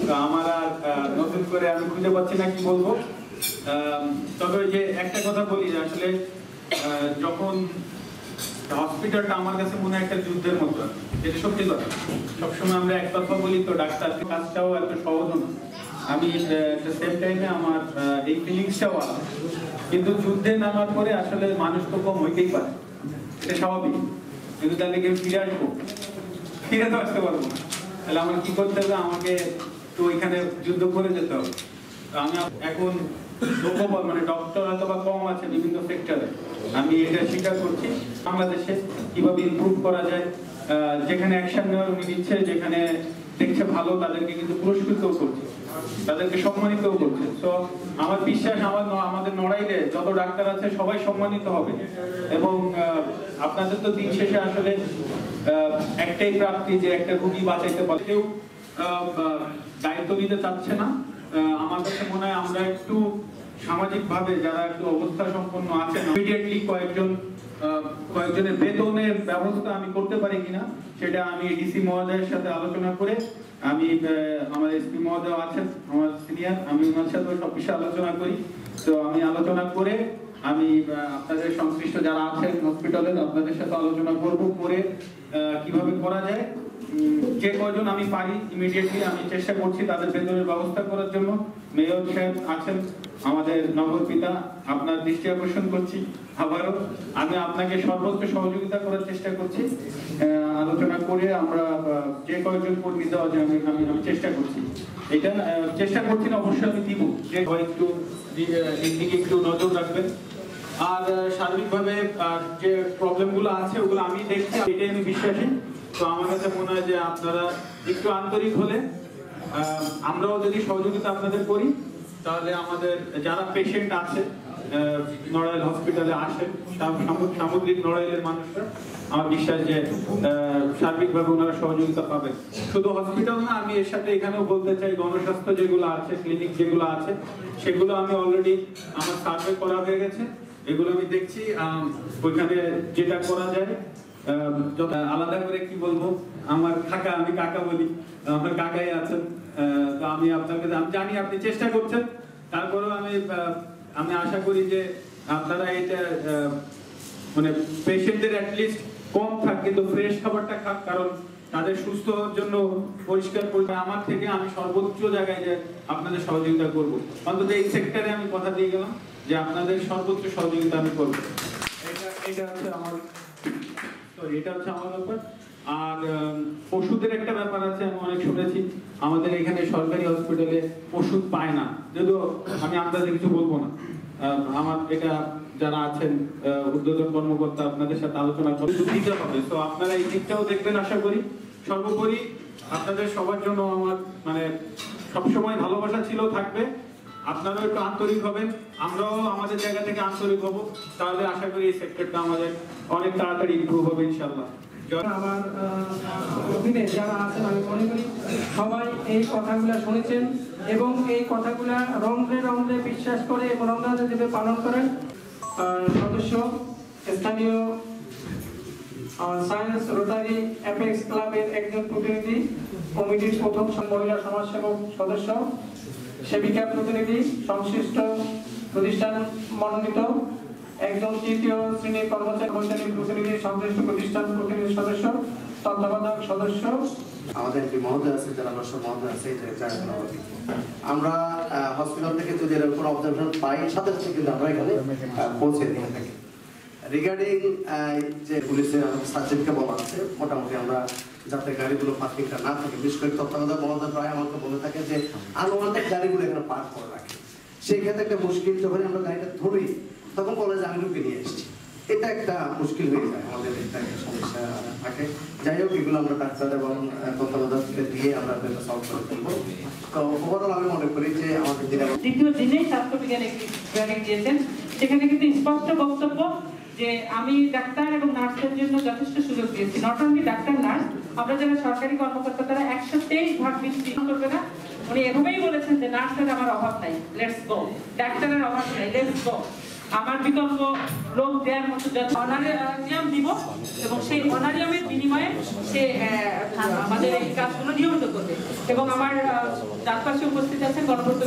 তো আমার আর নতুন করে আমি খুঁজে পাচ্ছি না কি বলবো। তবে ওই যে একটা কথা বলি, আসলে যখন হসপিটালটা আমার কাছে মনে হয় একটা যুদ্ধের মতো, এটা সত্যি কথা। সবসময় আমরা এক কথা বলি, তো ডাক্তার কাজটাও এত সহজ না। আমি সেম টাইমে আমার এই ফিলিংসটাও আছে, কিন্তু যুদ্ধে নামার পরে আসলে মানুষ তো কম হইতেই পারে, এটা স্বাভাবিক। কিন্তু তাহলে কেউ ফিরে আসবো, ফিরে তো আসতে পারবো না। তাহলে আমার কি করতে হবে? আমাকে তো ওইখানে যুদ্ধ করে যেতে হবে। আমি এখন লোকবল মানে ডক্টর অথবা কম আছে বিভিন্ন সেক্টরে, আমি এটা স্বীকার করছি। বাংলাদেশে কিভাবে ইমপ্রুভ করা যায়, যেখানে অ্যাকশন নেওয়ার উনি নিচ্ছে, যেখানে দেখছে ভালো তাদেরকে কিন্তু পুরস্কৃতও করছে, তাদেরকে সম্মানিতও করছে। তো আমার বিশ্বাস আমাদের নড়াইলে যত ডাক্তার আছে সবাই সম্মানিত হবে। এবং আপনাদের তো দিন শেষে আসলে একটাই প্রাপ্তি যে একটা রোগী বাঁচাইতে পারে। কেউ দায়িত্ব নিতে চাচ্ছে না। আমার কাছে মনে হয় আমরা একটু সামাজিকভাবে যারা একটু অবস্থা সম্পন্ন আছেন, ইমিডিয়েটলি কয়েকজনের বেতনের ব্যবস্থা আমি করতে পারি কিনা, সেটা আমি ডিসি মহোদয়ের সাথে আলোচনা করে, আমি আমার এসপি মহোদয় আছেন আমার সিনিয়র, আমি ওনার সাথে সব বিষয়ে আলোচনা করি। তো আমি আলোচনা করে আমি আপনাদের সংশ্লিষ্ট যারা আছেন হসপিটালে আপনাদের সাথে আলোচনা করব, করে কিভাবে করা যায়, যে কয়জন আমি পারি ইমিডিয়েটলি আমি চেষ্টা করছি তাদের বেতনের ব্যবস্থা করার জন্য। মেয়র সাহেব আছেন আমাদের নগর পিতা, আপনার দৃষ্টি আকর্ষণ করছি আবারও, আমি আপনাকে সর্বোচ্চ সহযোগিতা করার চেষ্টা করছি। আলোচনা করে আমরা যে কয়েকজন কর্মী দেওয়া যায় আমি চেষ্টা করছি। এটা চেষ্টা করছি না, অবশ্যই আমি দিব, যে একটু দিকে একটু নজর রাখবেন। আর সার্বিকভাবে যে প্রবলেমগুলো আছে ওগুলো আমি দেখছি, এটাই আমি বিশ্বাসী। তো আমার কাছে মনে হয় যে আপনারা একটু আন্তরিক হলে, আমরাও যদি সহযোগিতা আপনাদের করি, তাহলে আমাদের যারা পেশেন্ট আছে নড়াইল হসপিটালে আসেন, সামগ্রিক নড়াইলের মানুষরা, আমার বিশ্বাস যে সার্বিকভাবে ওনারা সহযোগিতা পাবেন। শুধু হসপিটাল না, আমি এর সাথে এখানেও বলতে চাই গণস্বাস্থ্য যেগুলো আছে, ক্লিনিক যেগুলো আছে, সেগুলো আমি অলরেডি আমার সার্ভে করা হয়ে গেছে, এগুলো আমি দেখছি। ওইখানে যেটা করা যায়, আলাদা করে কি বলবো, আমার কাকা, আমি কাকা বলি, আমার কাকাই আছেন। তো আমি আপনাকে, আমি জানি আপনি চেষ্টা করছেন, তারপরেও আমি আশা করি যে আপনারা এটা মানে পেশেন্টদের অ্যাটলিস্ট কম থাক, কিন্তু ফ্রেশ খাবারটা খাক, কারণ তাদের সুস্থ হওয়ার জন্য পরিষ্কার পরিচ্ছন্ন আমার থেকে আমি সর্বোচ্চ জায়গায় যে আপনাদের সহযোগিতা করব। অন্তত এই সেক্টরে আমি কথা দিয়ে গেলাম যে আপনাদের সর্বোচ্চ সহযোগিতা আমি করব। এটা হচ্ছে আমার ব্যাপার। আর ওষুধের একটা ব্যাপার আছে, আমি অনেক শুনেছি আমাদের এখানে সরকারি হসপিটালে ওষুধ পায় না, যদিও আমি আপনাদের কিছু বলবো না। আমার এটা যারা আছেন উদ্বোধন কর্মকর্তা, আপনাদের সাথে আলোচনা করে দিতে হবে। তো আপনারা এই দিকটাও দেখবেন আশা করি। সর্বোপরি আপনাদের সবার জন্য আমার মানে সবসময় ভালোবাসা ছিল, থাকবে। আপনারাও একটু আন্তরিক হবেন, আমরাও আমাদের জায়গা থেকে আন্তরিক হব, তাহলে আশা করি এই সেক্টরটা আমাদের অনেক তাড়াতাড়ি ইমপ্রুভ হবে ইনশাআল্লাহ। আমার অধীনে যারা আছেন, আমি মনে করি সবাই এই কথাগুলো শুনেছেন এবং এই কথাগুলো রন্ধ্রে রন্ধ্রে বিশ্বাস করে এবং রন্ধ্রে রন্ধ্রে পালন করেন। সদস্য স্থানীয় সায়েন্স রোটারি অ্যাপেক্স ক্লাবের একজন প্রতিনিধি, কমিটির প্রথম মহিলা সমাজসেবক সদস্য, সেবিকা প্রতিনিধি, সংশ্লিষ্ট প্রতিষ্ঠান মনোনীত একজন তৃতীয় শ্রেণীর কর্মচারী প্রতিনিধি, সংশ্লিষ্ট প্রতিষ্ঠান প্রতিনিধি সদস্য, তত্ত্বাবধায়ক সদস্য, আমাদের যে মহোদয় আছে, যারা মহোদয় আছে, আমরা হসপিটাল থেকে যদি এরকম অবজারভেশন পাই, সাথে সাথে কিন্তু আমরা এখানে পৌঁছে দিয়ে থাকি। রিগার্ডিং যে পুলিশের সার্জেন্টকে বলা আছে, মোটামুটি আমরা যাতে গাড়িগুলো পার্কিংটা না থাকে, বিশেষ করে তত্ত্বাবধায়ক মহোদয় প্রায় আমাকে বলে থাকে যে আনুমানিক গাড়িগুলো এখানে পার্ক করে রাখে। সেই ক্ষেত্রে একটা মুশকিল, যখন আমরা গাড়িটা ধরি তখন বলে যে আমি ঢুকে নিয়ে এসেছি, এটা একটা মুশকিল হয়ে যায়, আমাদের একটা সমস্যা থাকে। যাই হোক, এগুলো আমরা ডাক্তার এবং তত্ত্বাবধায়ককে দিয়ে আমরা এটা সলভ করে ফেলবো। তো ওভারঅল আমি মনে করি যে আমাদের দ্বিতীয় দিনেই স্বাস্থ্যবিজ্ঞান একটি ট্রেনিং দিয়েছেন, সেখানে কিন্তু স্পষ্ট বক্তব্য যে আমি ডাক্তার এবং নার্সের জন্য যথেষ্ট সুযোগ দিয়েছি। নট অনলি ডাক্তার নার্স, আমরা যারা সরকারি কর্মকর্তা তারা 123 ভাগ বৃদ্ধি করবে না। উনি এভাবেই বলেছেন যে নার্সের আমার অভাব নাই, লেটস গো, ডাক্তারের অভাব নাই, লেটস গো। আমার বিকল্প লোক দেওয়ার মতো অনারিয়াম দিব এবং সেই অনারিয়ামের বিনিময়ে সে আমাদের এই কাজগুলো নিয়মিত করবে। এবং আমার চারপাশে উপস্থিত আছেন গণপ্রজাতন্ত্রী